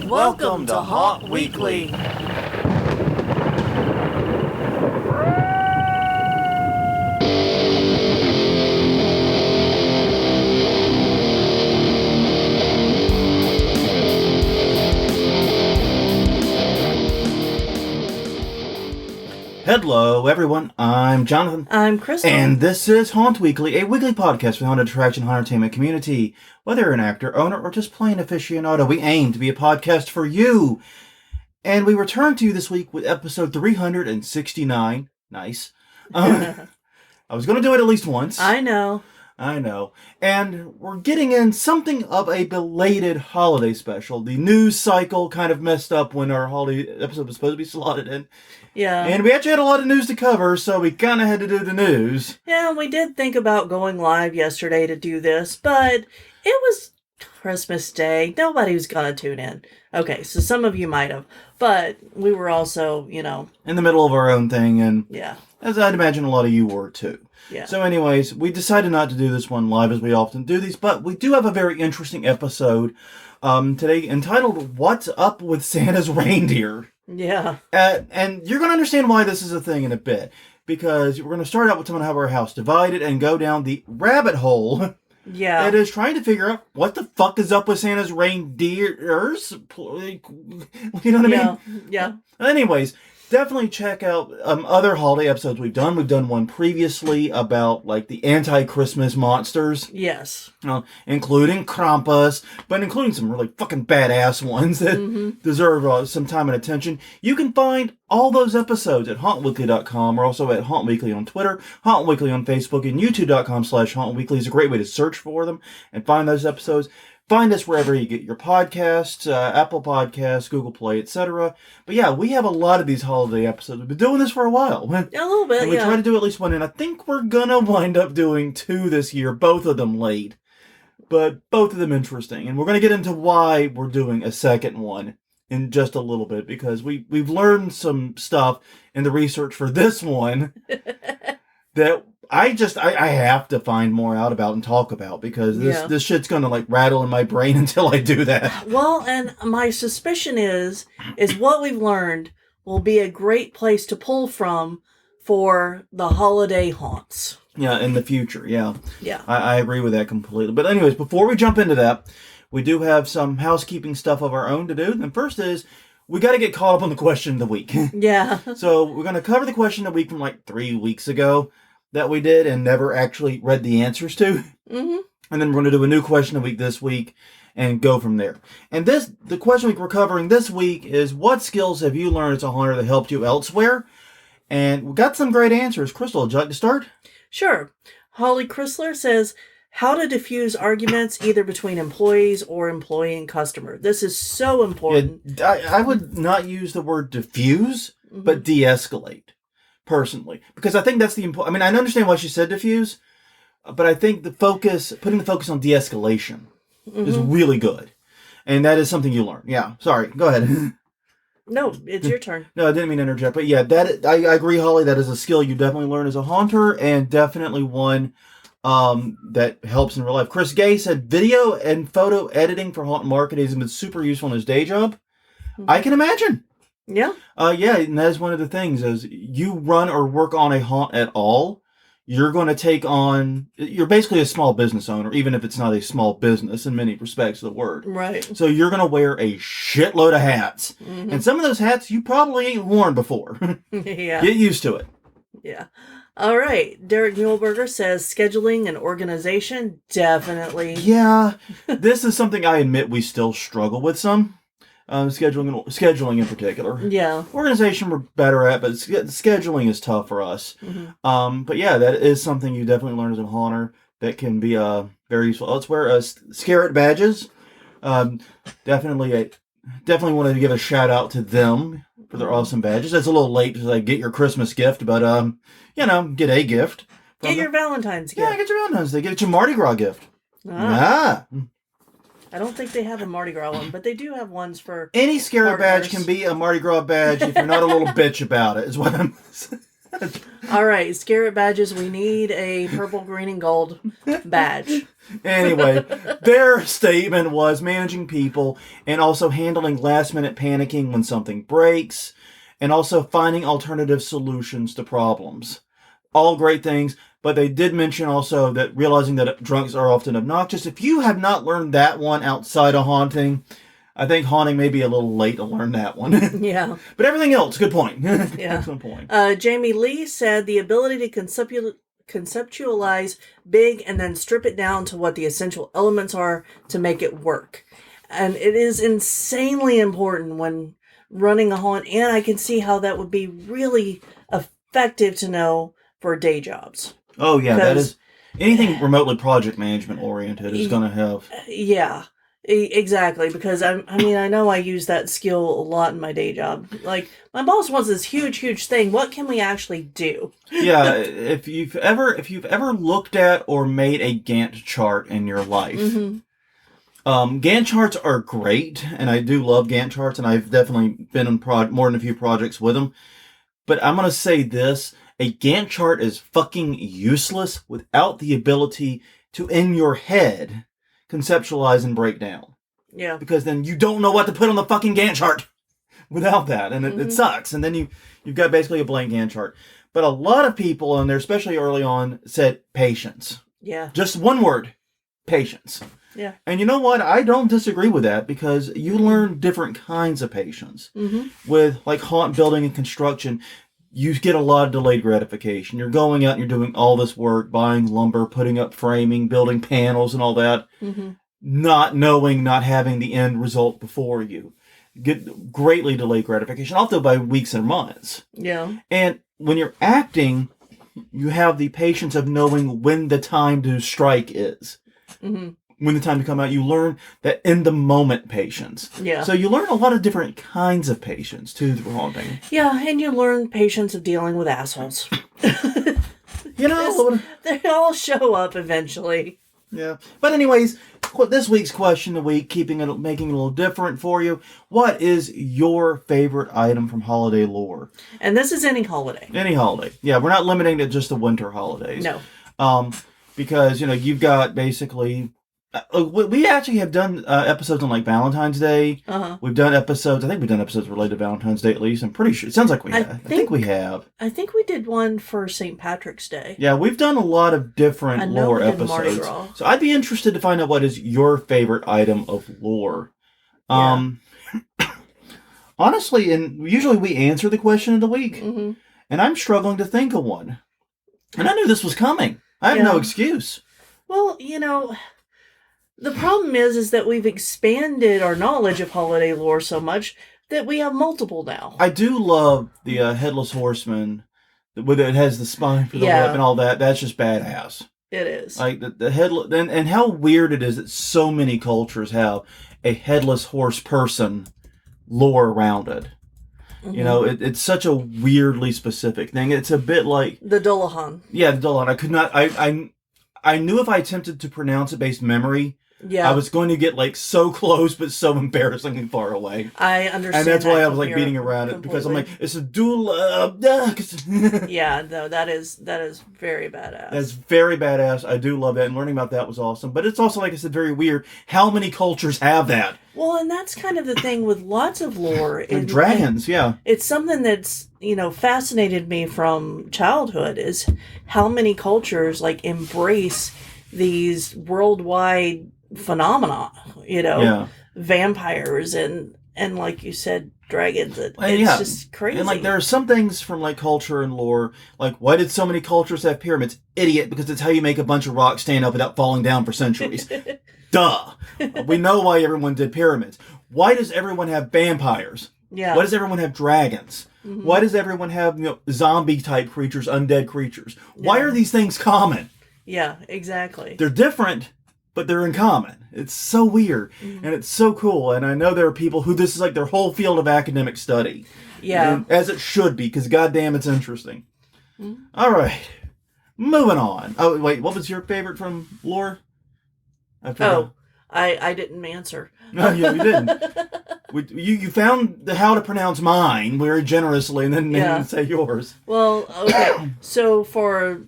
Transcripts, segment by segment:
Welcome to Haunt Weekly. Hello, everyone. I'm Jonathan. I'm Crystal. And this is Haunt Weekly, a weekly podcast for the haunted attraction and haunted entertainment community. Whether you're an actor, owner, or just plain aficionado, we aim to be a podcast for you. And we return to you this week with episode 369. Nice. I was going to do it at least once. I know. And we're getting in something of a belated holiday special. The news cycle kind of messed up when our holiday episode was supposed to be slotted in. Yeah. And we actually had a lot of news to cover, so we kind of had to do the news. Yeah, we did think about going live yesterday to do this, but it was Christmas Day. Nobody was going to tune in. Okay, so some of you might have, but we were also, in the middle of our own thing, and yeah, as I'd imagine a lot of you were too. Yeah. So anyways, we decided not to do this one live as we often do these, but we do have a very interesting episode today entitled, What's Up with Santa's Reindeer? Yeah. And you're going to understand why this is a thing in a bit, because we're going to start out with someone have our house divided and go down the rabbit hole. Yeah. That is trying to figure out what the fuck is up with Santa's reindeers. You know what I mean? Yeah. Anyways, definitely check out other holiday episodes we've done. We've done one previously about like the anti-Christmas monsters. Yes. Including Krampus, but including some really fucking badass ones that deserve some time and attention. You can find all those episodes at hauntweekly.com. We're also at Haunt Weekly on Twitter, Haunt Weekly on Facebook, and youtube.com/hauntweekly is a great way to search for them and find those episodes. Find us wherever you get your podcasts, Apple Podcasts, Google Play, etc. But yeah, we have a lot of these holiday episodes. We've been doing this for a while. Yeah, a little bit, and we try to do at least one, and I think we're going to wind up doing 2 this year, both of them late. But both of them interesting. And we're going to get into why we're doing a second one in just a little bit, because we've learned some stuff in the research for this one that I have to find more out about and talk about, because this shit's gonna like rattle in my brain until I do that. Well, and my suspicion is what we've learned will be a great place to pull from for the holiday haunts. Yeah, in the future, yeah. Yeah. I agree with that completely. But anyways, before we jump into that, we do have some housekeeping stuff of our own to do. And first is, we got to get caught up on the question of the week. Yeah. So we're going to cover the question of the week from like 3 weeks ago that we did and never actually read the answers to. Mm-hmm. And then we're going to do a new question of the week this week and go from there. And the question week we're covering this week is, what skills have you learned as a haunter that helped you elsewhere? And we got some great answers. Crystal, would you like to start? Sure. Holly Chrysler says, how to diffuse arguments either between employees or employee and customer. This is so important. Yeah, I would not use the word diffuse, but de-escalate, personally. Because I think that's the important... I mean, I understand why she said diffuse, but I think putting the focus on de-escalation is really good. And that is something you learn. Yeah, sorry. Go ahead. No, it's your turn. No, I didn't mean to interject. But yeah, I agree, Holly. That is a skill you definitely learn as a haunter, and definitely one that helps in real life. Chris Gay said video and photo editing for haunt marketing has been super useful in his day job. I can imagine. Yeah. Yeah, and that is one of the things, is you run or work on a haunt at all, you're going to you're basically a small business owner, even if it's not a small business in many respects of the word. Right. So you're going to wear a shitload of hats. And some of those hats you probably ain't worn before. Yeah. Get used to it. Yeah. All right. Derek Muehlberger says scheduling and organization. Definitely. Yeah. This is something I admit we still struggle with some. Scheduling in particular. Yeah. Organization we're better at, but scheduling is tough for us. But yeah, that is something you definitely learn as a haunter that can be very useful. Let's wear Scarlet badges. Definitely want to give a shout out to them for their awesome badges. It's a little late to get your Christmas gift, but get a gift. Get your Valentine's gift. Yeah, get your Valentine's gift. Get your Mardi Gras gift. I don't think they have a Mardi Gras one, but they do have ones for any Scarlet partners. badge can be a Mardi Gras badge if you're not a little bitch about it, is what I'm saying. All right, Scarlet badges. We need a purple, green, and gold badge. Anyway, their statement was managing people and also handling last-minute panicking when something breaks, and also finding alternative solutions to problems. All great things, but they did mention also that realizing that drunks are often obnoxious. If you have not learned that one outside of haunting, I think haunting may be a little late to learn that one. Yeah. But everything else, good point. Yeah. Excellent point. Jamie Lee said the ability to conceptualize big and then strip it down to what the essential elements are to make it work. And it is insanely important when running a haunt, and I can see how that would be really effective to know for day jobs. Oh, yeah, that is... Anything remotely project management oriented is going to have... Yeah. Exactly, because I know I use that skill a lot in my day job. Like, my boss wants this huge thing. What can we actually do? Yeah, if you've ever looked at or made a Gantt chart in your life, Gantt charts are great, and I do love Gantt charts, and I've definitely been on more than a few projects with them. But I'm gonna say this: a Gantt chart is fucking useless without the ability to, in your head, conceptualize and break down. Yeah. Because then you don't know what to put on the fucking Gantt chart without that. And it sucks. And then you've got basically a blank Gantt chart. But a lot of people, and they're especially early on, said patience. Yeah. Just one word. Patience. Yeah. And you know what? I don't disagree with that because you learn different kinds of patience. With like haunt building and construction, you get a lot of delayed gratification. You're going out and you're doing all this work, buying lumber, putting up framing, building panels and all that, not knowing, not having the end result before you. Get greatly delayed gratification, often by weeks and months. Yeah. And when you're acting, you have the patience of knowing when the time to strike is. When the time to come out, you learn that in the moment patience. Yeah. So you learn a lot of different kinds of patience too through haunting. Yeah, and you learn patience of dealing with assholes. You know, they all show up eventually. Yeah. But anyways, this week's question of the week, making it a little different for you. What is your favorite item from holiday lore? And this is any holiday. Any holiday. Yeah, we're not limiting it just to winter holidays. No. Because, you've got basically... we actually have done episodes on like Valentine's Day. We've done episodes. I think we've done episodes related to Valentine's Day at least. I'm pretty sure. It sounds like we have. I think we have. I think we did one for St. Patrick's Day. Yeah, we've done a lot of different lore episodes. So I'd be interested to find out what is your favorite item of lore. Yeah. Honestly, and usually we answer the question of the week, and I'm struggling to think of one. And I knew this was coming. I have no excuse. Well, the problem is that we've expanded our knowledge of holiday lore so much that we have multiple now. I do love the Headless Horseman, with it has the spine for the whip and all that. That's just badass. It is. Like the headless, and how weird it is that so many cultures have a headless horse person lore around it. It's such a weirdly specific thing. It's a bit like the Dullahan. Yeah, the Dullahan. I could not. I knew if I attempted to pronounce it based memory, I was going to get like so close, but so embarrassingly far away. I understand, and that's why I was like beating around it because I'm like, it's a dual. Yeah, no, that is very badass. That's very badass. I do love that, and learning about that was awesome. But it's also, like I said, very weird. How many cultures have that? Well, and that's kind of the thing with lots of lore. And dragons, yeah. It's something that's, fascinated me from childhood is how many cultures, like, embrace these worldwide phenomena, vampires and like you said, dragons. It's just crazy. And, like, there are some things from, like, culture and lore, like, why did so many cultures have pyramids? Idiot, because it's how you make a bunch of rocks stand up without falling down for centuries. Duh. We know why everyone did pyramids. Why does everyone have vampires? Yeah. Why does everyone have dragons? Why does everyone have, zombie-type creatures, undead creatures? Why are these things common? Yeah, exactly. They're different, but they're in common. It's so weird, and it's so cool. And I know there are people who this is like their whole field of academic study. Yeah. And, as it should be, because goddamn, it's interesting. All right. Moving on. Oh, wait, what was your favorite from lore? I didn't answer. No, you didn't. You found how to pronounce mine very generously, and then didn't say yours. Well, okay. So for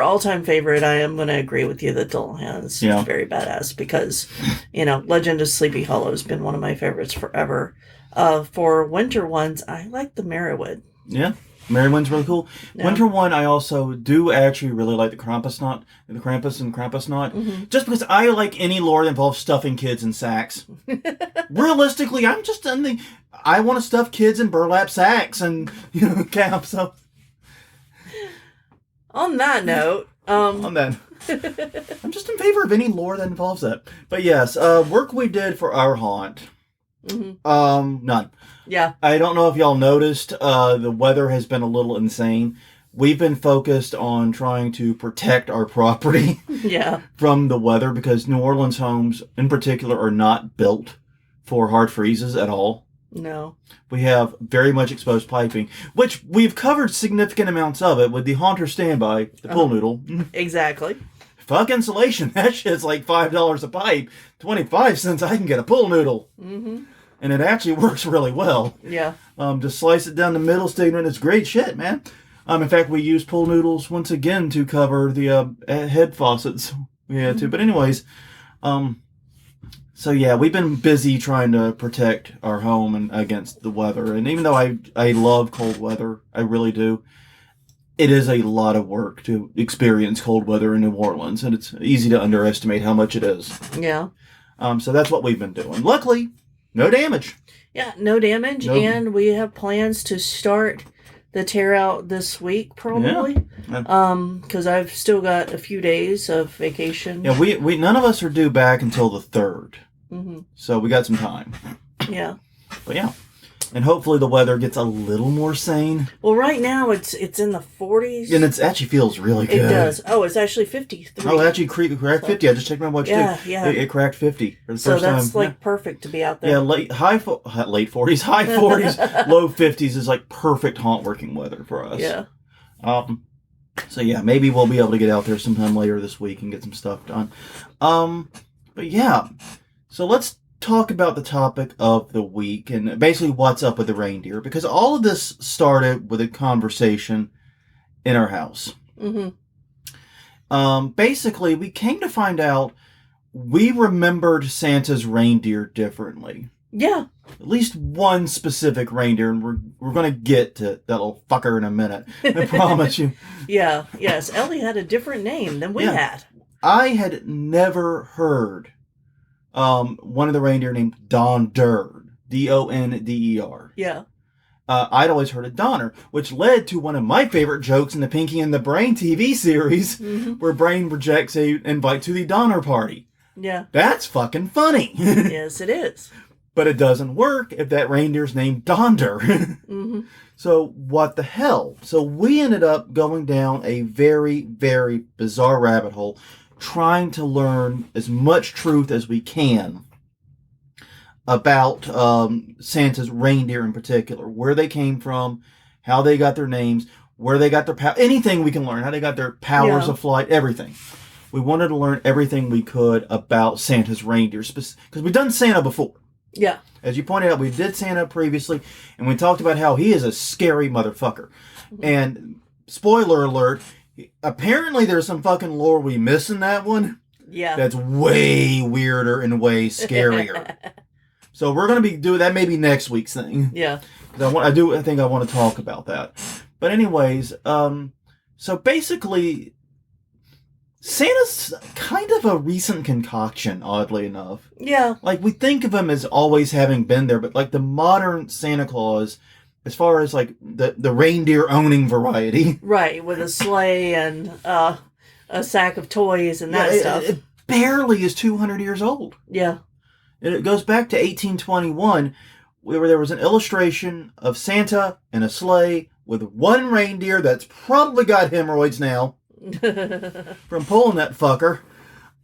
all-time favorite, I am going to agree with you that Dullahan is very badass because, Legend of Sleepy Hollow has been one of my favorites forever. For winter ones, I like the Merrywood. Yeah. Merrywood's really cool. Yeah. Winter one, I also do actually really like the Krampus and Krampusnacht, just because I like any lore that involves stuffing kids in sacks. Realistically, I want to stuff kids in burlap sacks and caps. So, on that note, I'm just in favor of any lore that involves that. But yes, work we did for our haunt. None. Yeah. I don't know if y'all noticed, the weather has been a little insane. We've been focused on trying to protect our property from the weather because New Orleans homes in particular are not built for hard freezes at all. No. We have very much exposed piping, which we've covered significant amounts of it with the Haunter Standby, the pool noodle. Exactly. Fuck insulation. That shit's like $5 a pipe. 25 cents I can get a pool noodle. Mm-hmm. And it actually works really well. Yeah. Just slice it down the middle, stick it in. It's great shit, man. In fact, we used pool noodles once again to cover the head faucets we had to. But anyways, so yeah, we've been busy trying to protect our home and against the weather. And even though I love cold weather, I really do, it is a lot of work to experience cold weather in New Orleans. And it's easy to underestimate how much it is. Yeah. So that's what we've been doing. Luckily, no damage. Yeah, no damage. And we have plans to start the tear out this week, probably. Yeah. Because I've still got a few days of vacation. Yeah, we none of us are due back until the 3rd. Mm-hmm. So we got some time. Yeah. But yeah. And hopefully the weather gets a little more sane. Well, right now it's in the 40s. And it actually feels really good. It does. Oh, it's actually 53. Oh, it actually cracked 50. I just checked my watch too. Yeah. It cracked 50 for the so first time. So that's perfect to be out there. Yeah, late 40s, high 40s, low 50s is like perfect haunt working weather for us. Yeah. So yeah, maybe we'll be able to get out there sometime later this week and get some stuff done. But yeah, so let's talk about the topic of the week and basically what's up with the reindeer, because all of this started with a conversation in our house. Mm-hmm. Basically, we came to find out we remembered Santa's reindeer differently. Yeah. At least one specific reindeer, and we're going to get to that little fucker in a minute. I promise you. Yeah. Yes. Ellie had a different name than we had. I had never heard one of the reindeer named Donder, Donder. Yeah. I'd always heard of Donner, which led to one of my favorite jokes in the Pinky and the Brain TV series, where Brain rejects a invite to the Donner party. Yeah. That's fucking funny. Yes, it is. But it doesn't work if that reindeer's named Donder. Mm-hmm. So what the hell? So we ended up going down a very, very bizarre rabbit hole, trying to learn as much truth as we can about Santa's reindeer in particular, where they came from, how they got their names, where they got their power, anything we can learn, how they got their powers of flight, everything. We wanted to learn everything we could about Santa's reindeer, because we've done Santa before. Yeah. As you pointed out, we did Santa previously, and we talked about how he is a scary motherfucker. Mm-hmm. And spoiler alert, apparently there's some fucking lore we miss in that one. Yeah. That's way weirder and way scarier. So we're going to be doing that maybe next week's thing. Yeah. I think I want to talk about that. But anyways, so basically, Santa's kind of a recent concoction, oddly enough. Yeah. Like, we think of him as always having been there, but like the modern Santa Claus, as far as like the reindeer owning variety. Right, with a sleigh and a sack of toys and that stuff. It barely is 200 years old. Yeah. It goes back to 1821, where there was an illustration of Santa in a sleigh with one reindeer that's probably got hemorrhoids now from pulling that fucker.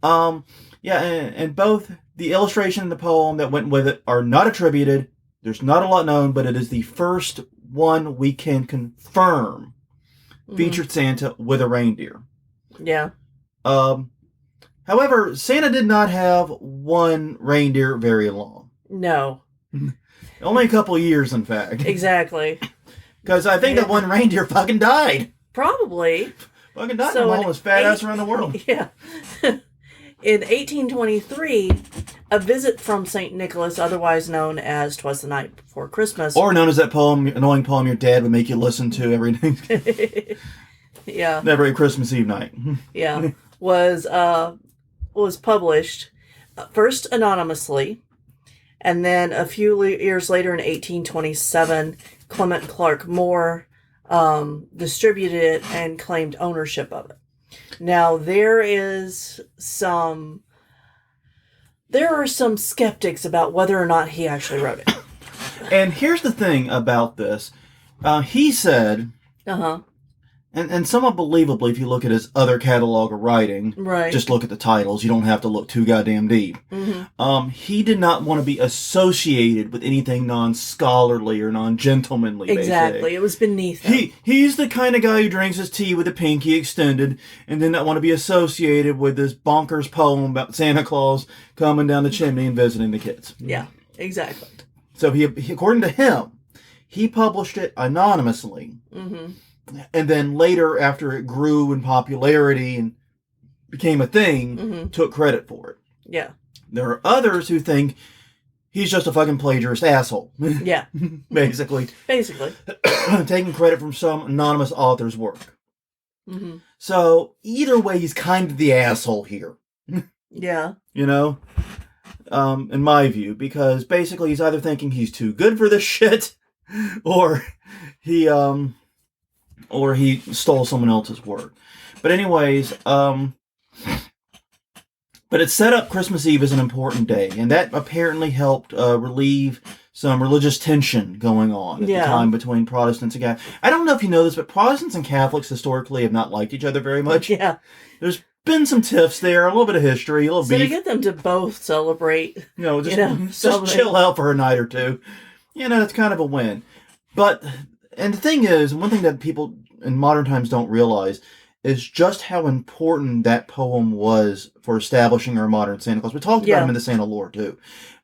And both the illustration and the poem that went with it are not attributed. There's not a lot known, but it is the first one we can confirm featured Santa with a reindeer. Yeah. However, Santa did not have one reindeer very long. No. Only a couple of years, in fact. Exactly. Because I think that one reindeer fucking died. Probably. Fucking died. So I'm almost fat ass around the world. Yeah. In 1823, a visit from St. Nicholas, otherwise known as "'Twas the Night Before Christmas," Or known as that annoying poem your dad would make you listen to every yeah, every Christmas Eve night. yeah, was published first anonymously, and then a few years later, in 1827, Clement Clark Moore distributed it and claimed ownership of it. Now, there are some skeptics about whether or not he actually wrote it. And here's the thing about this. He said, and somewhat believably, if you look at his other catalog of writing, right? Just look at the titles. You don't have to look too goddamn deep. He did not want to be associated with anything non-scholarly or non-gentlemanly. Exactly. Basic. It was beneath him. He's the kind of guy who drinks his tea with a pinky extended and did not want to be associated with this bonkers poem about Santa Claus coming down the chimney and visiting the kids. Yeah, exactly. So he according to him, he published it anonymously. And then later, after it grew in popularity and became a thing, took credit for it. Yeah. There are others who think he's just a fucking plagiarist asshole. Yeah. Basically. Taking credit from some anonymous author's work. So, either way, he's kind of the asshole here. Yeah. You know? In my view, because basically he's either thinking he's too good for this shit, or he stole someone else's work. But anyways, but it set up Christmas Eve as an important day, and that apparently helped relieve some religious tension going on at the time between Protestants and Catholics. I don't know if you know this, but Protestants and Catholics historically have not liked each other very much. Yeah. There's been some tiffs there, a little bit of history, a little beef. So to get them to both celebrate, just chill out for a night or two, it's kind of a win. But, and the thing is, one thing that people in modern times don't realize is just how important that poem was for establishing our modern Santa Claus. We talked about him in the Santa lore, too.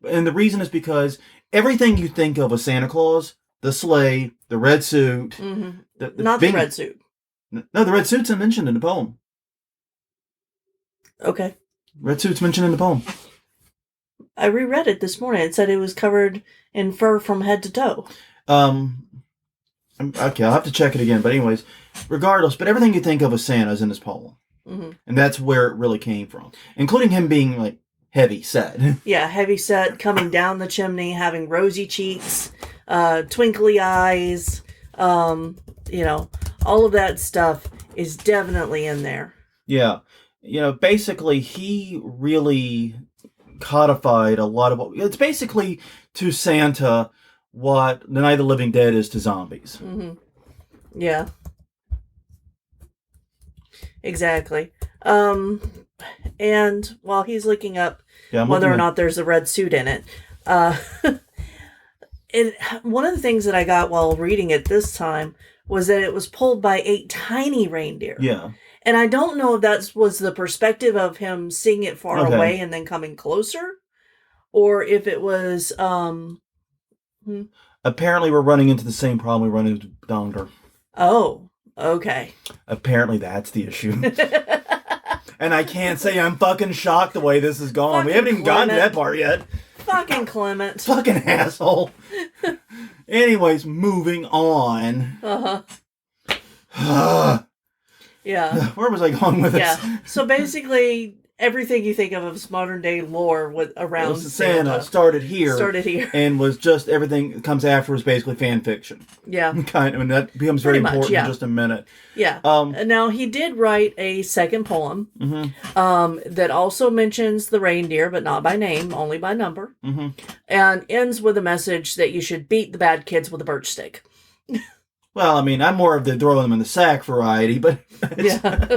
And the reason is because everything you think of Santa Claus, the sleigh, the red suit... Not the red suit. No, the red suit's mentioned in the poem. Okay. Red suit's mentioned in the poem. I reread it this morning. It said it was covered in fur from head to toe. Okay, I'll have to check it again. But anyways, regardless, but everything you think of as Santa is in this poem. And that's where it really came from. Including him being, like, heavy set. Yeah, heavy set, coming down the chimney, having rosy cheeks, twinkly eyes, all of that stuff is definitely in there. Yeah. Basically, he really codified a lot of what... It's basically to Santa what the Night of the Living Dead is to zombies. Yeah. Exactly. And while he's looking up whether or not there's a red suit in it, one of the things that I got while reading it this time was that it was pulled by 8 tiny reindeer. Yeah. And I don't know if that was the perspective of him seeing it far away and then coming closer, or if it was... Apparently we're running into the same problem we run into Donger. Oh, okay. Apparently that's the issue. And I can't say I'm fucking shocked the way this is going. Fucking We haven't even gotten to that part yet. Fucking Clement. Fucking asshole. Anyways, moving on. Yeah. Where was I going with this? Yeah. So basically, everything you think of as modern day lore around Santa started here. And was just everything that comes after was basically fan fiction. Yeah. Kind of, and that becomes very important in just a minute. Yeah. Now, he did write a second poem that also mentions the reindeer, but not by name, only by number. And ends with a message that you should beat the bad kids with a birch stick. Well, I mean, I'm more of the throw them in the sack variety, but... Yeah.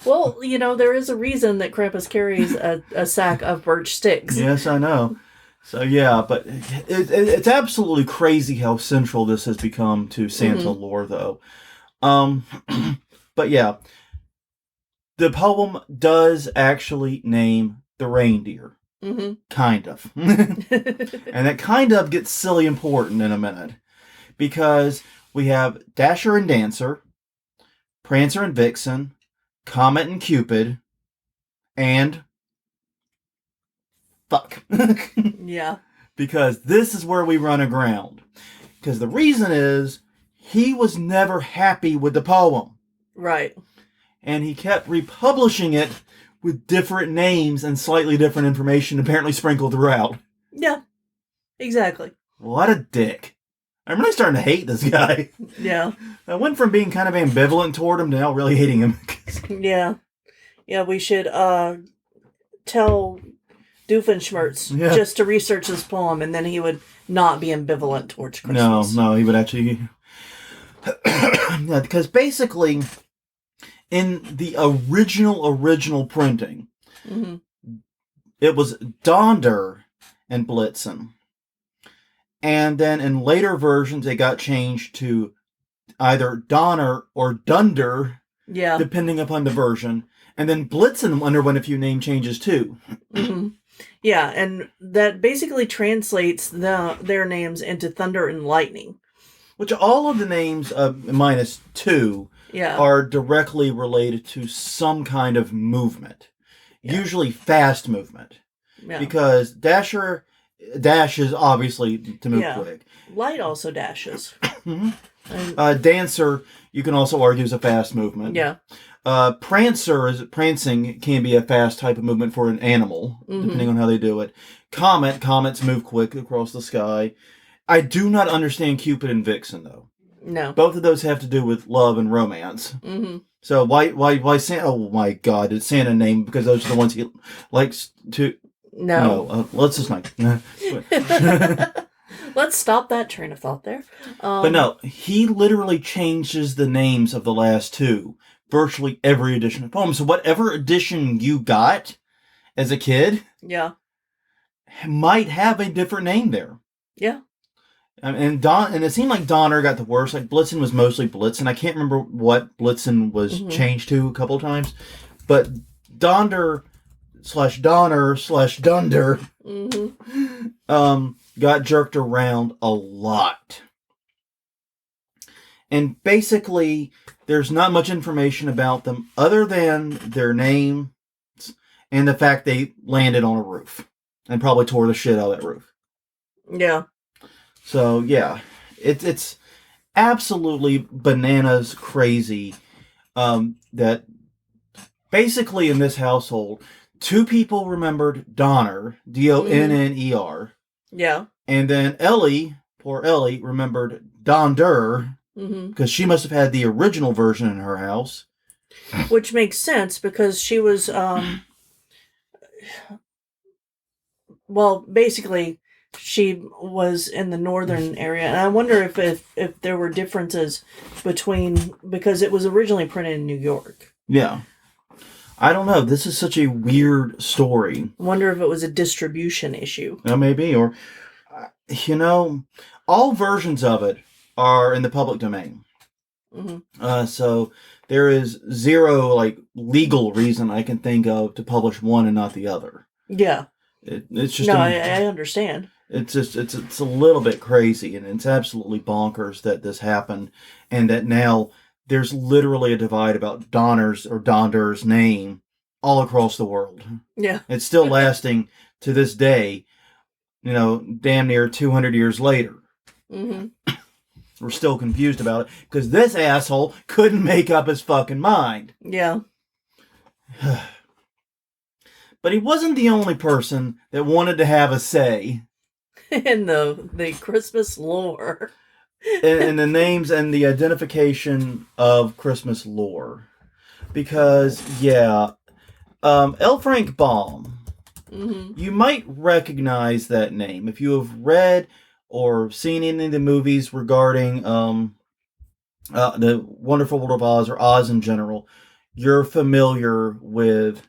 Well, there is a reason that Krampus carries a sack of birch sticks. Yes, I know. So, yeah, but it's absolutely crazy how central this has become to Santa lore, though. But, yeah. The poem does actually name the reindeer. Mm-hmm. Kind of. And that kind of gets silly important in a minute. Because we have Dasher and Dancer, Prancer and Vixen, Comet and Cupid, and... Fuck. Yeah. Because this is where we run aground. Because the reason is, he was never happy with the poem. Right. And he kept republishing it with different names and slightly different information apparently sprinkled throughout. Yeah. Exactly. What a dick. I'm really starting to hate this guy. Yeah. I went from being kind of ambivalent toward him to now really hating him. Yeah. Yeah, we should tell Doofenshmirtz just to research this poem, and then he would not be ambivalent towards Christmas. No, he would actually... Yeah, because basically, in the original printing, mm-hmm. it was Donder and Blitzen. And then in later versions, it got changed to either Donner or Dunder, depending upon the version. And then Blitzen underwent a few name changes too. Mm-hmm. Yeah, and that basically translates their names into Thunder and Lightning. Which all of the names, minus 2, are directly related to some kind of movement. Yeah. Usually fast movement. Yeah. Because Dasher dashes, obviously, to move quick. Light also dashes. Mm-hmm. Dancer, you can also argue, is a fast movement. Yeah. Prancing can be a fast type of movement for an animal, depending on how they do it. Comets move quick across the sky. I do not understand Cupid and Vixen, though. No. Both of those have to do with love and romance. Mm-hmm. So why Santa? Oh my God, it's Santa name because those are the ones he likes to. No. Let's just not. Let's stop that train of thought there. But no, he literally changes the names of the last 2. Virtually every edition of the poem. So whatever edition you got as a kid, might have a different name there. Yeah. And it seemed like Donner got the worst. Like Blitzen was mostly Blitzen. I can't remember what Blitzen was changed to a couple of times, but Donder / Donner / Dunder got jerked around a lot. And basically, there's not much information about them other than their name and the fact they landed on a roof and probably tore the shit out of that roof. Yeah. So, yeah, it's absolutely bananas crazy that basically in this household, 2 people remembered Donner, Donner. Yeah. And then Ellie, poor Ellie, remembered Donder because she must have had the original version in her house. Which makes sense because she was, well, basically... she was in the northern area, and I wonder if there were differences between, because it was originally printed in New York. Yeah. I don't know. This is such a weird story. I wonder if it was a distribution issue. Maybe, or, all versions of it are in the public domain. Mm-hmm. So there is zero, legal reason I can think of to publish one and not the other. Yeah. It's just... No, I understand. It's just, it's a little bit crazy, and it's absolutely bonkers that this happened, and that now there's literally a divide about Donder's name all across the world. Yeah. It's still lasting to this day, damn near 200 years later. Mm-hmm. We're still confused about it, because this asshole couldn't make up his fucking mind. Yeah. But he wasn't the only person that wanted to have a say in the Christmas lore. in the names and the identification of Christmas lore. Because, L. Frank Baum, you might recognize that name. If you have read or seen any of the movies regarding the Wonderful World of Oz, or Oz in general, you're familiar with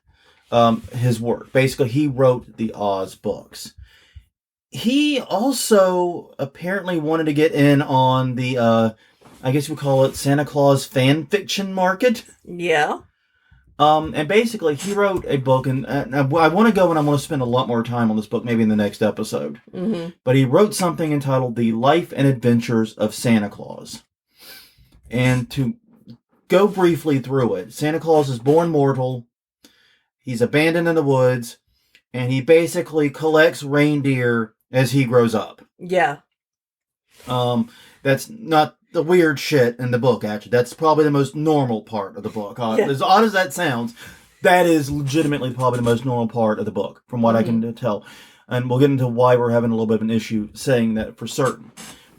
his work. Basically, he wrote the Oz books. He also apparently wanted to get in on the, I guess we call it Santa Claus fan fiction market. Yeah. And basically, he wrote a book, and I want to go and I want to spend a lot more time on this book, maybe in the next episode. Mm-hmm. But he wrote something entitled The Life and Adventures of Santa Claus. And to go briefly through it, Santa Claus is born mortal, he's abandoned in the woods, and he basically collects reindeer as he grows up. Yeah. That's not the weird shit in the book, actually. That's probably the most normal part of the book. Yeah. As odd as that sounds, that is legitimately probably the most normal part of the book, from what I can tell. And we'll get into why we're having a little bit of an issue saying that for certain.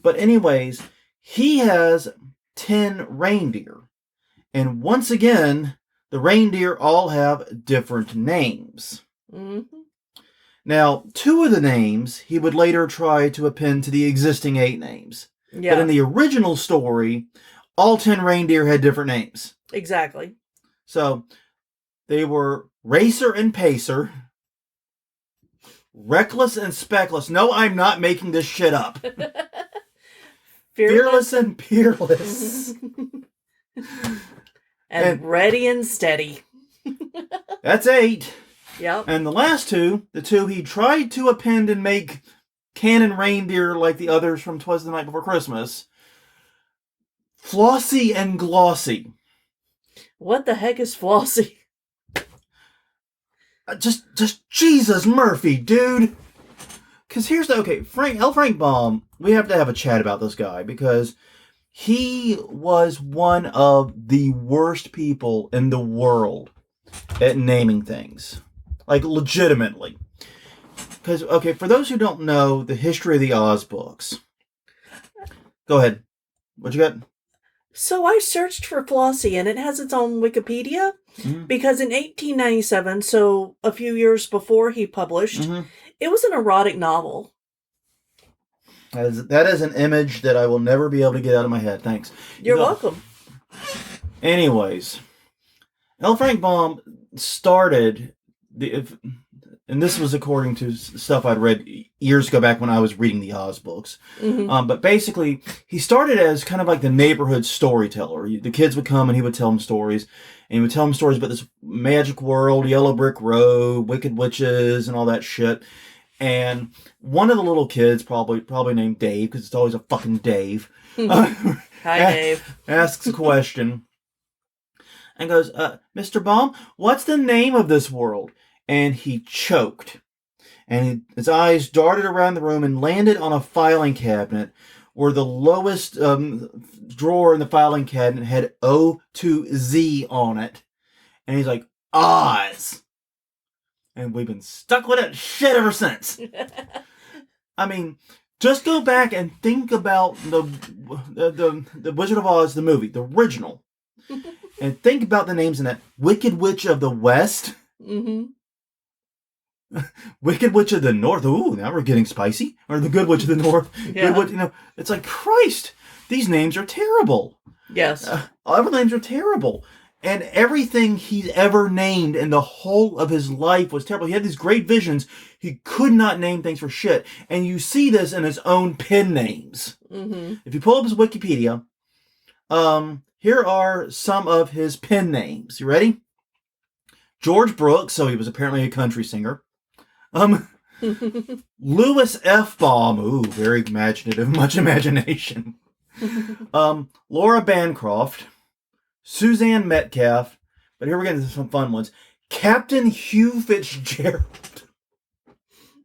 But anyways, he has 10 reindeer. And once again, the reindeer all have different names. Mm-hmm. Now, 2 of the names he would later try to append to the existing 8 names. Yeah. But in the original story, all 10 reindeer had different names. Exactly. So, they were Racer and Pacer, Reckless and Speckless. No, I'm not making this shit up. Fearless and Peerless. and Ready and Steady. That's 8. Yep. And the last 2, the 2 he tried to append and make canon reindeer like the others from 'Twas the Night Before Christmas. Flossie and Glossy. What the heck is Flossie? Just Jesus Murphy, dude. Because here's the... Okay, Frank Baum, we have to have a chat about this guy because he was one of the worst people in the world at naming things. Like, legitimately. Because, okay, for those who don't know the history of the Oz books, go ahead. What you got? So I searched for Flossie, and it has its own Wikipedia, because in 1897, so a few years before he published, it was an erotic novel. That is an image that I will never be able to get out of my head. Thanks. You're welcome. Anyways, L. Frank Baum started... And this was according to stuff I'd read years ago back when I was reading the Oz books. But basically, he started as kind of like the neighborhood storyteller. The kids would come and he would tell them stories. And he would tell them stories about this magic world, Yellow Brick Road, Wicked Witches, and all that shit. And one of the little kids, probably named Dave, because it's always a fucking Dave. Hi, Dave. Asks a question. And goes, Mr. Baum, what's the name of this world? And he choked. And his eyes darted around the room and landed on a filing cabinet where the lowest drawer in the filing cabinet had O to Z on it. And he's like, Oz. And we've been stuck with that shit ever since. I mean, just go back and think about the Wizard of Oz, the movie, the original. And think about the names in that. Wicked Witch of the West. Wicked Witch of the North. Ooh, now we're getting spicy. Or the Good Witch of the North. Yeah. Good Witch, it's like, Christ, these names are terrible. Yes. All the names are terrible. And everything he's ever named in the whole of his life was terrible. He had these great visions. He could not name things for shit. And you see this in his own pen names. If you pull up his Wikipedia, here are some of his pen names. You ready? George Brooks, so he was apparently a country singer. Louis F. Baum, ooh, very imaginative, much imagination. Laura Bancroft, Suzanne Metcalf, but here we're getting some fun ones. Captain Hugh Fitzgerald.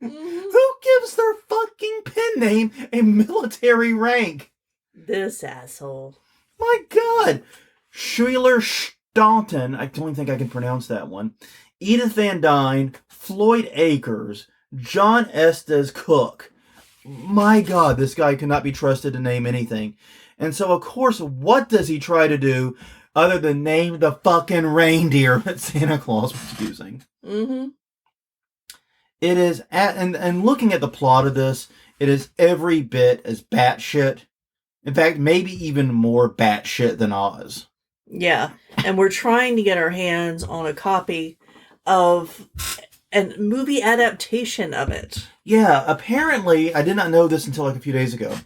Who gives their fucking pen name a military rank? This asshole. My God. Schuyler Staunton, I don't even think I can pronounce that one. Edith Van Dyne, Floyd Akers, John Estes Cook. My God, this guy cannot be trusted to name anything. And so, of course, what does he try to do other than name the fucking reindeer that Santa Claus was using? It is, and looking at the plot of this, it is every bit as batshit. In fact, maybe even more batshit than Oz. Yeah, and we're trying to get our hands on a copy of a movie adaptation of it. Yeah, apparently, I did not know this until like a few days ago.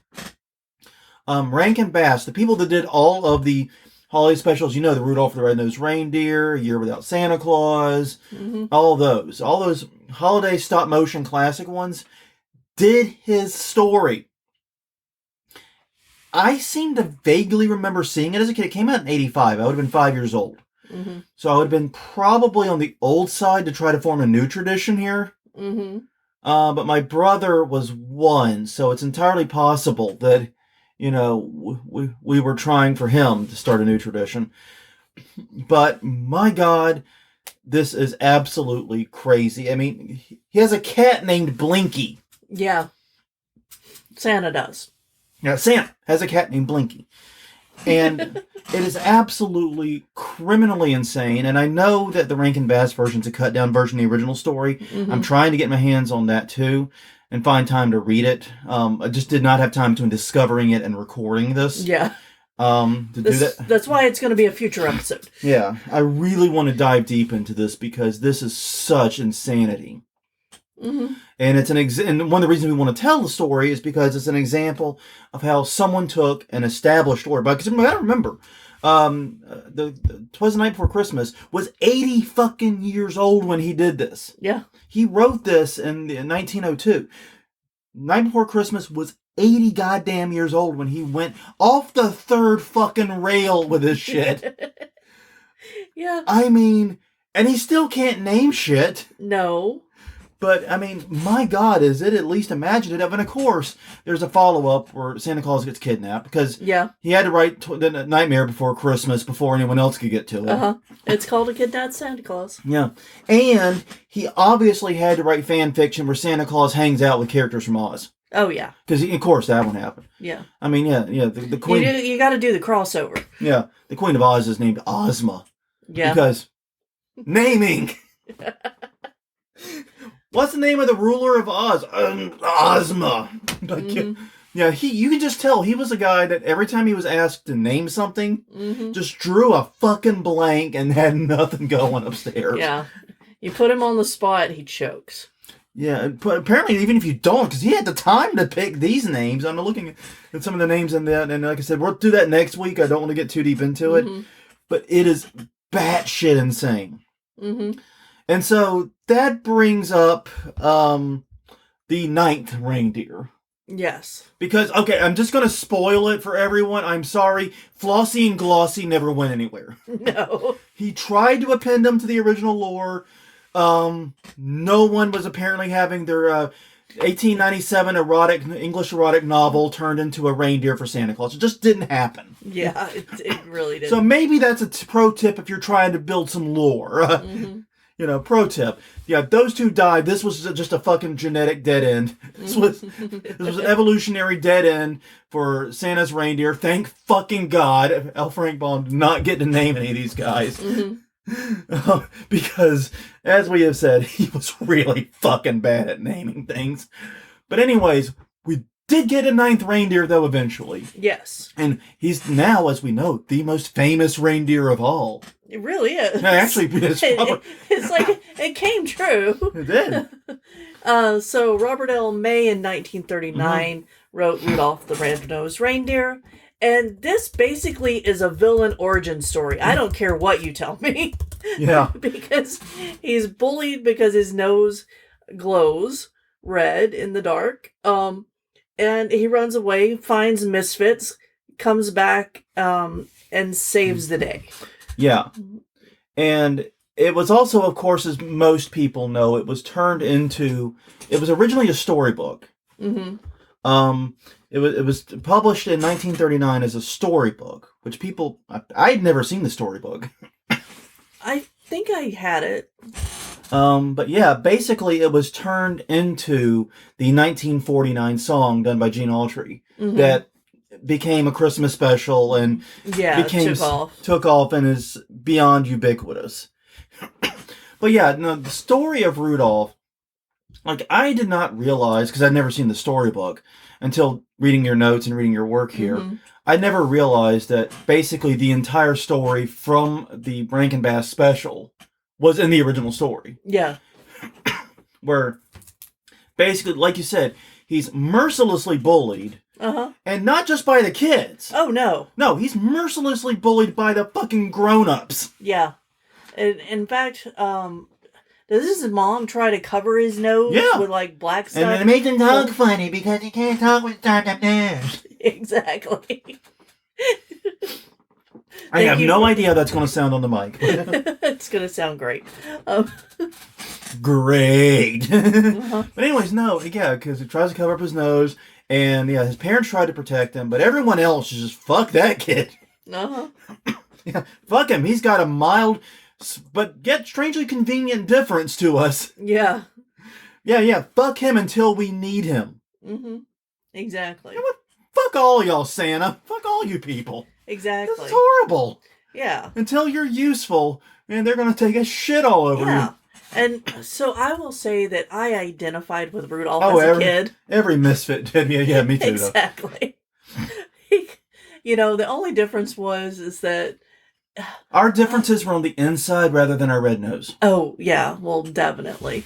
Rankin Bass, the people that did all of the holiday specials, you know, the Rudolph the Red-Nosed Reindeer, A Year Without Santa Claus, Mm-hmm. all those holiday stop-motion classic ones did his story. I seem to vaguely remember seeing it as a kid. It came out in 85. I would have been 5 years old. Mm-hmm. So I would have been probably on the old side to try to form a new tradition here. Mm-hmm. But my brother was 1, so it's entirely possible that, you know, we were trying for him to start a new tradition. But my God, this is absolutely crazy. I mean, he has a cat named Blinky. Yeah. Santa does. Yeah, Santa has a cat named Blinky. And it is absolutely criminally insane. And I know that the Rankin Bass version's a cut down version of the original story. Mm-hmm. I'm trying to get my hands on that too and find time to read it. I just did not have time between discovering it and recording this. Yeah. Do that. That's why it's going to be a future episode. Yeah, I really want to dive deep into this because this is such insanity. Mm-hmm. And it's and one of the reasons we want to tell the story is because it's an example of how someone took an established story. Because you got to remember, the 'Twas the Night Before Christmas was 80 fucking years old when he did this. Yeah. He wrote this in 1902. Night Before Christmas was 80 goddamn years old when he went off the third fucking rail with his shit. Yeah. I mean, and he still can't name shit. No. But, I mean, my God, is it at least imaginative? And, of course, there's a follow-up where Santa Claus gets kidnapped because he had to write the Nightmare Before Christmas before anyone else could get to it. Uh-huh. It's called A Kidnapped Santa Claus. Yeah. And he obviously had to write fan fiction where Santa Claus hangs out with characters from Oz. Oh, yeah. Because, of course, that one happened. Yeah. I mean, the Queen... You got to do the crossover. Yeah. The Queen of Oz is named Ozma. Yeah. Because naming... What's the name of the ruler of Oz? Ozma. Mm-hmm. Yeah, you can just tell he was a guy that every time he was asked to name something, just drew a fucking blank and had nothing going upstairs. Yeah. You put him on the spot, he chokes. Yeah, but apparently even if you don't, because he had the time to pick these names. I'm looking at some of the names in that, and like I said, we'll do that next week. I don't want to get too deep into it, but it is batshit insane. Mm-hmm. And so that brings up the 9th reindeer. Yes. Because, okay, I'm just going to spoil it for everyone. I'm sorry. Flossie and Glossy never went anywhere. No. He tried to append them to the original lore. No one was apparently having their 1897 English erotic novel turned into a reindeer for Santa Claus. It just didn't happen. Yeah, it really did. So maybe that's a pro tip if you're trying to build some lore. You know, pro tip. Yeah, those two died. This was just a fucking genetic dead end. This was an evolutionary dead end for Santa's reindeer. Thank fucking God L. Frank Baum did not get to name any of these guys. Because, as we have said, he was really fucking bad at naming things. But anyways, we did get a 9th reindeer, though, eventually. Yes. And he's now, as we know, the most famous reindeer of all. It really is. Actually, it's like, it came true. It did. So Robert L. May in 1939 wrote Rudolph the Red-Nosed Reindeer. And this basically is a villain origin story. I don't care what you tell me. Yeah. Because he's bullied because his nose glows red in the dark. And he runs away, finds misfits, comes back, and saves the day. Yeah. And it was also, of course, as most people know, it was originally a storybook. It was published in 1939 as a storybook, which I'd never seen the storybook. I think I had it. But yeah, basically it was turned into the 1949 song done by Gene Autry that became a Christmas special and took off and is beyond ubiquitous. But yeah, no, the story of Rudolph, like I did not realize, because I'd never seen the storybook until reading your notes and reading your work here. I never realized that basically the entire story from the Rankin Bass special was in the original story. Yeah. Where basically, like you said, he's mercilessly bullied Uh-huh. And not just by the kids. Oh, no. No, he's mercilessly bullied by the fucking grown-ups. Yeah. And, in fact, does his mom try to cover his nose with, like, black stuff? And it makes him talk funny because he can't talk with startup nose. Exactly. I have no idea how that's going to sound on the mic. It's going to sound great. Great. Uh-huh. But anyways, no, yeah, because he tries to cover up his nose, and yeah, his parents tried to protect him, but everyone else is just, fuck that kid. Uh-huh. Yeah, fuck him. He's got a mild, but yet strangely convenient difference to us. Yeah. Yeah, fuck him until we need him. Mm-hmm. Exactly. You know what? Fuck all y'all, Santa. Fuck all you people. Exactly. This is horrible. Yeah. Until you're useful, and they're going to take a shit all over you. And so I will say that I identified with Rudolph as a kid. Every misfit did. Yeah, me too. Exactly. You know, the only difference is that our differences were on the inside rather than our red nose. Oh, yeah. Well, definitely.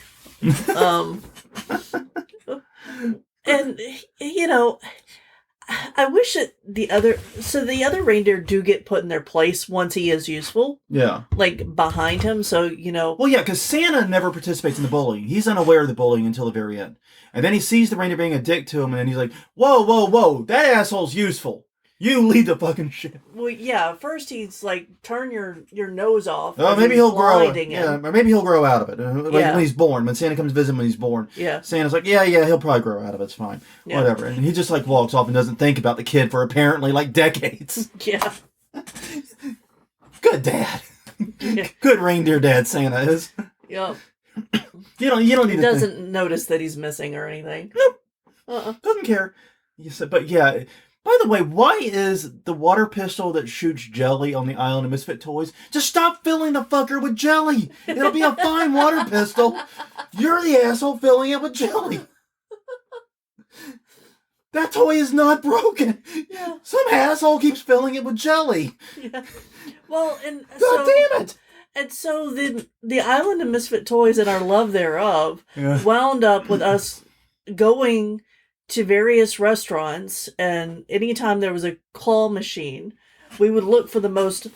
And, you know, I wish that the other reindeer do get put in their place once he is useful. Yeah. Like, behind him, so, you know. Well, yeah, because Santa never participates in the bullying. He's unaware of the bullying until the very end. And then he sees the reindeer being a dick to him, and then he's like, whoa, that asshole's useful. You lead the fucking shit. Well, yeah, first he's like, turn your nose off. Oh, maybe he'll grow. Yeah, or maybe he'll grow out of it. When he's born. When Santa comes visit him when he's born. Yeah. Santa's like, yeah, he'll probably grow out of it. It's fine. Yeah. Whatever. And he just like walks off and doesn't think about the kid for apparently like decades. Yeah. Good dad. Yeah. Good reindeer dad Santa is. Yep. You don't need he doesn't notice that he's missing or anything. Nope. Doesn't care. But yeah. By the way, why is the water pistol that shoots jelly on the island of Misfit Toys? Just stop filling the fucker with jelly. It'll be a fine water pistol. You're the asshole filling it with jelly. That toy is not broken. Yeah. Some asshole keeps filling it with jelly. Yeah. Well, and God damn it. And so the island of Misfit Toys and our love thereof wound up with us going to various restaurants, and anytime there was a claw machine, we would look for the most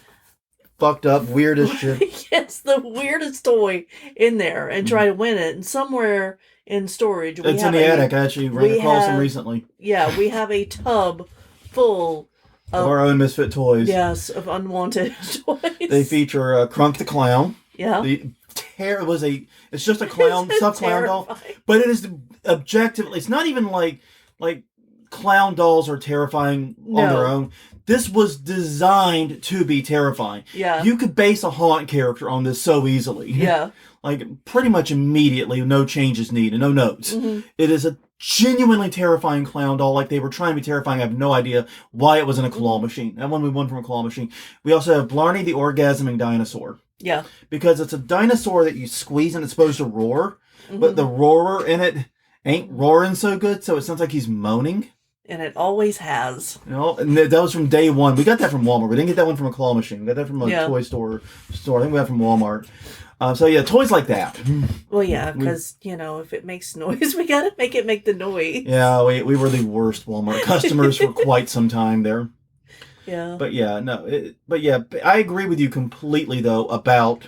fucked up, weirdest shit. Yes, the weirdest toy in there and try to win it. And somewhere in storage, it's in the attic. I actually ran across them recently. Yeah, we have a tub full of our own Misfit toys. Yes, of unwanted toys. They feature Crunk the Clown. Yeah. It's just a clown, sub-clown doll. But it is objectively, it's not even like clown dolls are terrifying on their own. This was designed to be terrifying. Yeah. You could base a haunt character on this so easily. Yeah. Like, pretty much immediately, no changes needed, no notes. Mm-hmm. It is a genuinely terrifying clown doll. Like, they were trying to be terrifying. I have no idea why it was in a claw machine. That one we won from a claw machine. We also have Blarney the orgasming dinosaur. Yeah. Because it's a dinosaur that you squeeze and it's supposed to roar, but the roarer in it ain't roaring so good, so it sounds like he's moaning. And it always has. You know, and that was from day one. We got that from Walmart. We didn't get that one from a claw machine. We got that from a toy store. I think we got it from Walmart. So yeah, toys like that. Well, yeah, because, if it makes noise, we gotta make it make the noise. Yeah, we were the worst Walmart customers for quite some time there. Yeah. But yeah, I agree with you completely, though, about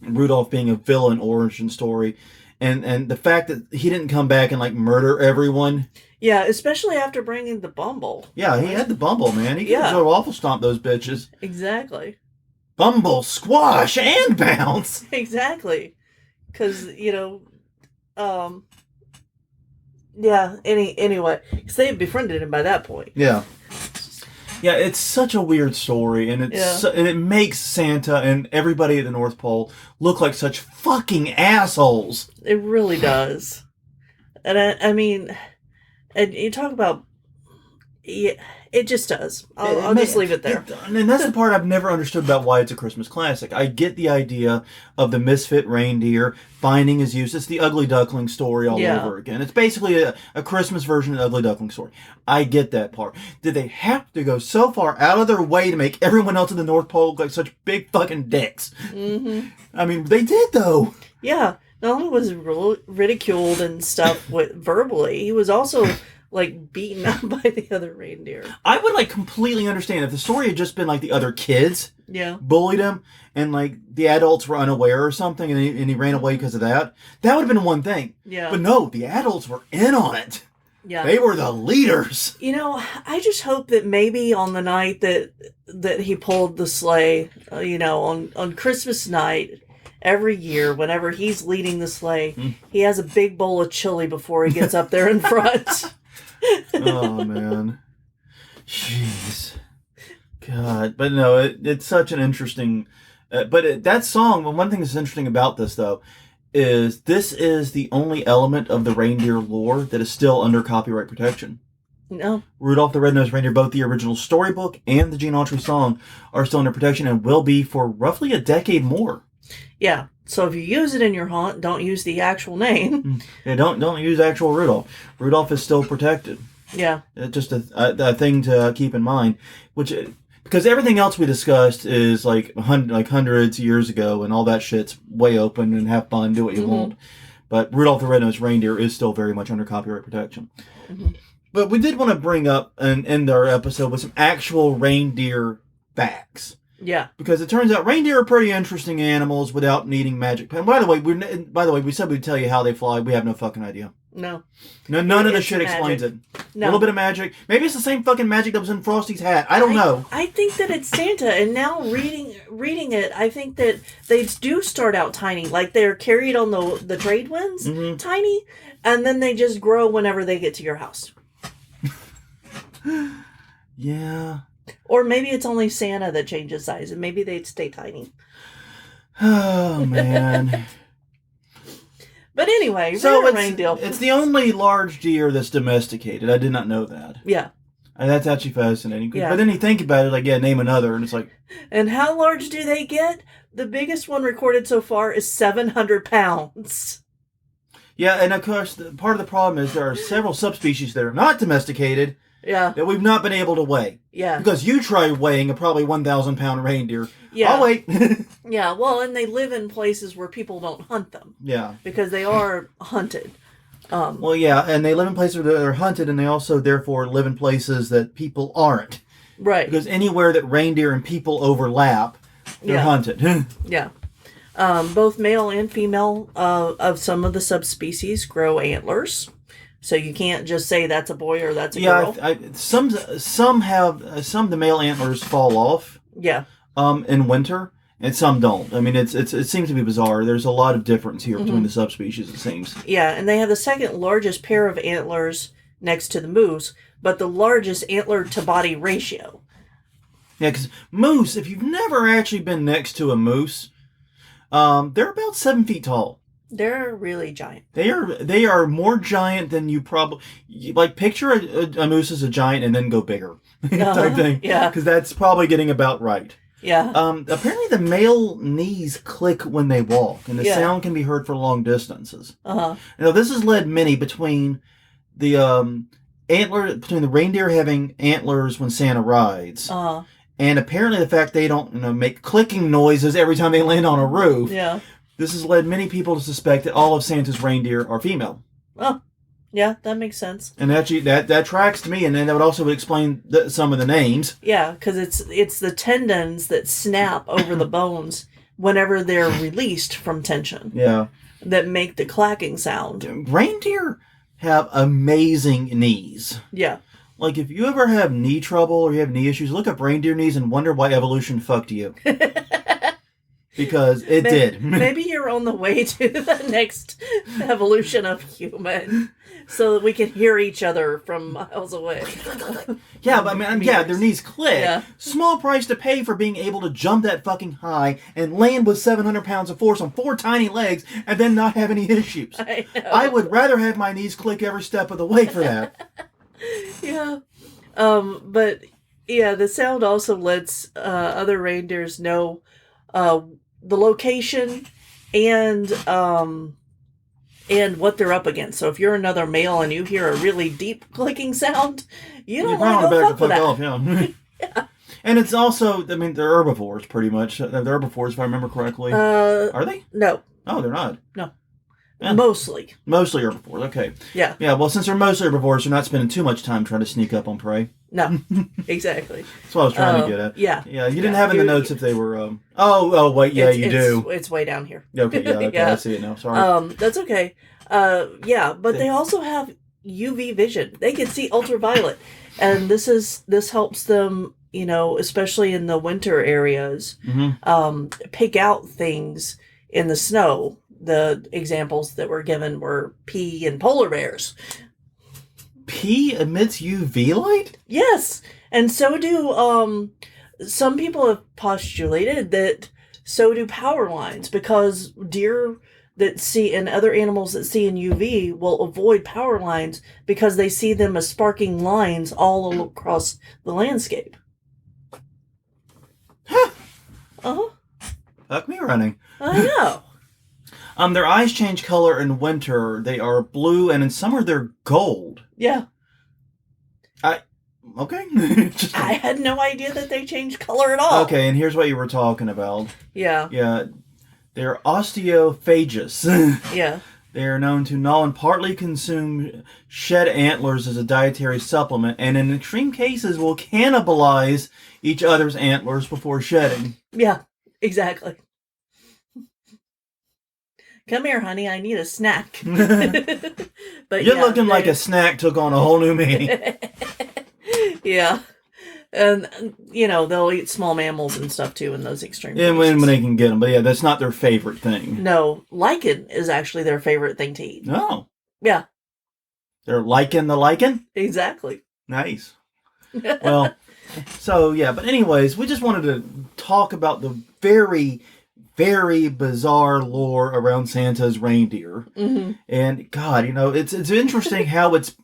Rudolph being a villain origin story. And the fact that he didn't come back and, murder everyone. Yeah, especially after bringing the Bumble. Yeah, he had the Bumble, man. He could go awful stomp those bitches. Exactly. Bumble, squash, and bounce. Exactly. Because, anyway. Because they had befriended him by that point. Yeah. Yeah, it's such a weird story, and and it makes Santa and everybody at the North Pole look like such fucking assholes. It really does. And I mean, and you talk about, it just does. I'll just leave it there. And that's the part I've never understood about why it's a Christmas classic. I get the idea of the misfit reindeer finding his use. It's the Ugly Duckling story all over again. It's basically a Christmas version of the Ugly Duckling story. I get that part. Did they have to go so far out of their way to make everyone else in the North Pole look like such big fucking dicks? Mm-hmm. I mean, they did, though. Yeah. Not only was he ridiculed and stuff verbally, he was also like beaten up by the other reindeer. I would like completely understand if the story had just been like the other kids Yeah. bullied him and like the adults were unaware or something and he ran away because of that. That would have been one thing. Yeah. But no, the adults were in on it. Yeah. They were the leaders. You know, I just hope that maybe on the night that he pulled the sleigh, on Christmas night, every year, whenever he's leading the sleigh, he has a big bowl of chili before he gets up there in front. Oh, man. Jeez. God. But no, it's such an interesting... that song, one thing that's interesting about this, though, is this is the only element of the reindeer lore that is still under copyright protection. No. Rudolph the Red-Nosed Reindeer, both the original storybook and the Gene Autry song, are still under protection and will be for roughly a decade more. Yeah. So if you use it in your haunt, don't use the actual name. Yeah, don't use actual Rudolph. Rudolph is still protected. Yeah. It's just a thing to keep in mind, because everything else we discussed is like hundreds of years ago, and all that shit's way open and have fun, do what you want. But Rudolph the Red-Nosed Reindeer is still very much under copyright protection. But we did want to bring up and end our episode with some actual reindeer facts. Yeah. Because it turns out reindeer are pretty interesting animals without needing magic. And by the way, we said we'd tell you how they fly. We have no fucking idea. No. None of the shit explains it. No. A little bit of magic. Maybe it's the same fucking magic that was in Frosty's hat. I don't know. I think that it's Santa, and now reading it, I think that they do start out tiny, like they're carried on the trade winds, tiny, and then they just grow whenever they get to your house. Yeah. Or maybe it's only Santa that changes size, and maybe they'd stay tiny. Oh, man. But anyway, so reindeer. It's the only large deer that's domesticated. I did not know that. Yeah. And that's actually fascinating. Yeah. But then you think about it, like, yeah, name another, and it's like... And how large do they get? The biggest one recorded so far is 700 pounds. Yeah, and of course, part of the problem is there are several subspecies that are not domesticated... Yeah. That we've not been able to weigh. Yeah. Because you try weighing a probably 1,000-pound reindeer. Yeah. I'll wait. Yeah, well, and they live in places where people don't hunt them. Yeah. Because they are hunted. Well, yeah, and they live in places where they're hunted, and they also, therefore, live in places that people aren't. Right. Because anywhere that reindeer and people overlap, they're hunted. Yeah. Both male and female of some of the subspecies grow antlers. So you can't just say that's a boy or that's a girl. Yeah, some of the male antlers fall off. Yeah. In winter, and some don't. I mean, it seems to be bizarre. There's a lot of difference here between the subspecies. It seems. Yeah, and they have the second largest pair of antlers next to the moose, but the largest antler to body ratio. Yeah, because moose. If you've never actually been next to a moose, they're about 7 feet tall. They're really giant. They are more giant than you probably like. Picture a moose as a giant and then go bigger type thing. Yeah, because that's probably getting about right. Yeah. Apparently, the male knees click when they walk, and the sound can be heard for long distances. Now, this has led many between the between the reindeer having antlers when Santa rides, and apparently the fact they don't make clicking noises every time they land on a roof. Yeah. This has led many people to suspect that all of Santa's reindeer are female. Oh, yeah, that makes sense. And actually, that tracks to me, and then that would also explain some of the names. Yeah, because it's the tendons that snap over the bones whenever they're released from tension. Yeah. That make the clacking sound. Reindeer have amazing knees. Yeah. Like, if you ever have knee trouble or you have knee issues, look up reindeer knees and wonder why evolution fucked you. Because it did. Maybe you're on the way to the next evolution of human, so that we can hear each other from miles away. Yeah, but I mean, their knees click. Yeah. Small price to pay for being able to jump that fucking high and land with 700 pounds of force on 4 tiny legs and then not have any issues. I know. I would rather have my knees click every step of the way for that. Yeah. But yeah, the sound also lets other reindeers know the location and what they're up against. So if you're another male and you hear a really deep clicking sound, you don't want to go fuck with that. Off, yeah. Yeah. And it's also, I mean, they're herbivores pretty much. They're herbivores, if I remember correctly. Are they? No. Oh, they're not. No. Yeah. Mostly. Mostly herbivores. Okay. Yeah. Yeah. Well, since they're mostly herbivores, they're not spending too much time trying to sneak up on prey. No. Exactly. That's what I was trying to get at. Yeah. Yeah. You didn't have in the notes if they were. Oh, wait. Yeah, you do. It's way down here. Okay. Yeah. Okay. Yeah. I see it now. Sorry. That's okay. Yeah, but they also have UV vision. They can see ultraviolet, and this helps them, especially in the winter areas, pick out things in the snow. The examples that were given were pea and polar bears. Pea emits UV light? Yes, and so do some people have postulated that so do power lines, because deer that see and other animals that see in UV will avoid power lines because they see them as sparking lines all across the landscape. Huh. Uh-huh. Fuck me running. I know. Their eyes change color in winter. They are blue, and in summer they're gold. Yeah. Okay. I had no idea that they changed color at all. Okay, and here's what you were talking about. Yeah. Yeah. They're osteophagous. Yeah. They are known to gnaw and partly consume shed antlers as a dietary supplement, and in extreme cases will cannibalize each other's antlers before shedding. Yeah, exactly. Come here, honey. I need a snack. But You're looking like a snack took on a whole new meaning. Yeah. And, they'll eat small mammals and stuff, too, in those extreme Yeah, cases. when they can get them. But yeah, that's not their favorite thing. No, lichen is actually their favorite thing to eat. No. Yeah. They're liking the lichen? Exactly. Nice. Well, so, yeah. But anyways, we just wanted to talk about the very, very bizarre lore around Santa's reindeer. Mm-hmm. And, God, it's interesting how it's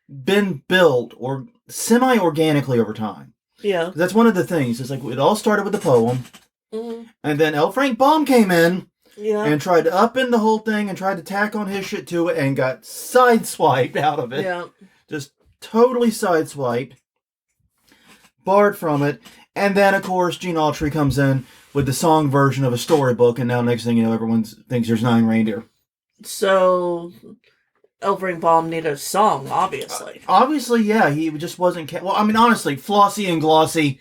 been built or semi-organically over time. Yeah. That's one of the things. It's like it all started with the poem, and then L. Frank Baum came in and tried to upend the whole thing and tried to tack on his shit to it and got sideswiped out of it. Yeah. Just totally sideswiped, barred from it. And then, of course, Gene Autry comes in with the song version of a storybook, and now next thing you know, everyone thinks there's 9 reindeer. So Elfring Baum needed a song, obviously. Obviously, yeah, he just wasn't... Well, I mean, honestly, Flossie and Glossy.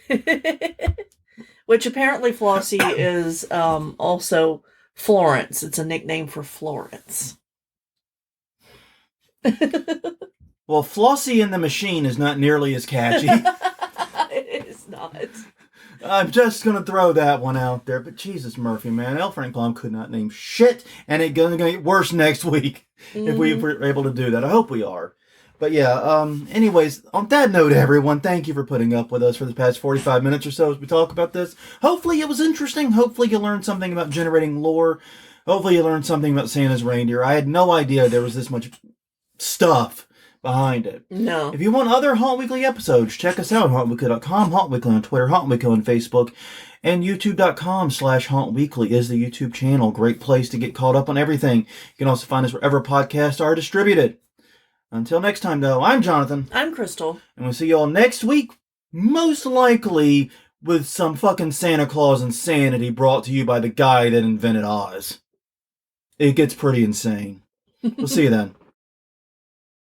Which apparently Flossie is also Florence. It's a nickname for Florence. Well, Flossie and the Machine is not nearly as catchy. It is not. I'm just going to throw that one out there. But Jesus, Murphy, man, L. Frank Baum could not name shit, and it's going to get worse next week if we're able to do that. I hope we are. But yeah, anyways, on that note, everyone, thank you for putting up with us for the past 45 minutes or so as we talk about this. Hopefully it was interesting. Hopefully you learned something about generating lore. Hopefully you learned something about Santa's reindeer. I had no idea there was this much stuff behind it. No. If you want other Haunt Weekly episodes, check us out, hauntweekly.com, Haunt Weekly on Twitter, Haunt Weekly on Facebook, and youtube.com/Haunt Weekly is the YouTube channel. Great place to get caught up on everything. You can also find us wherever podcasts are distributed. Until next time, though, I'm Jonathan. I'm Crystal. And we'll see you all next week, most likely with some fucking Santa Claus insanity brought to you by the guy that invented Oz. It gets pretty insane. We'll see you then.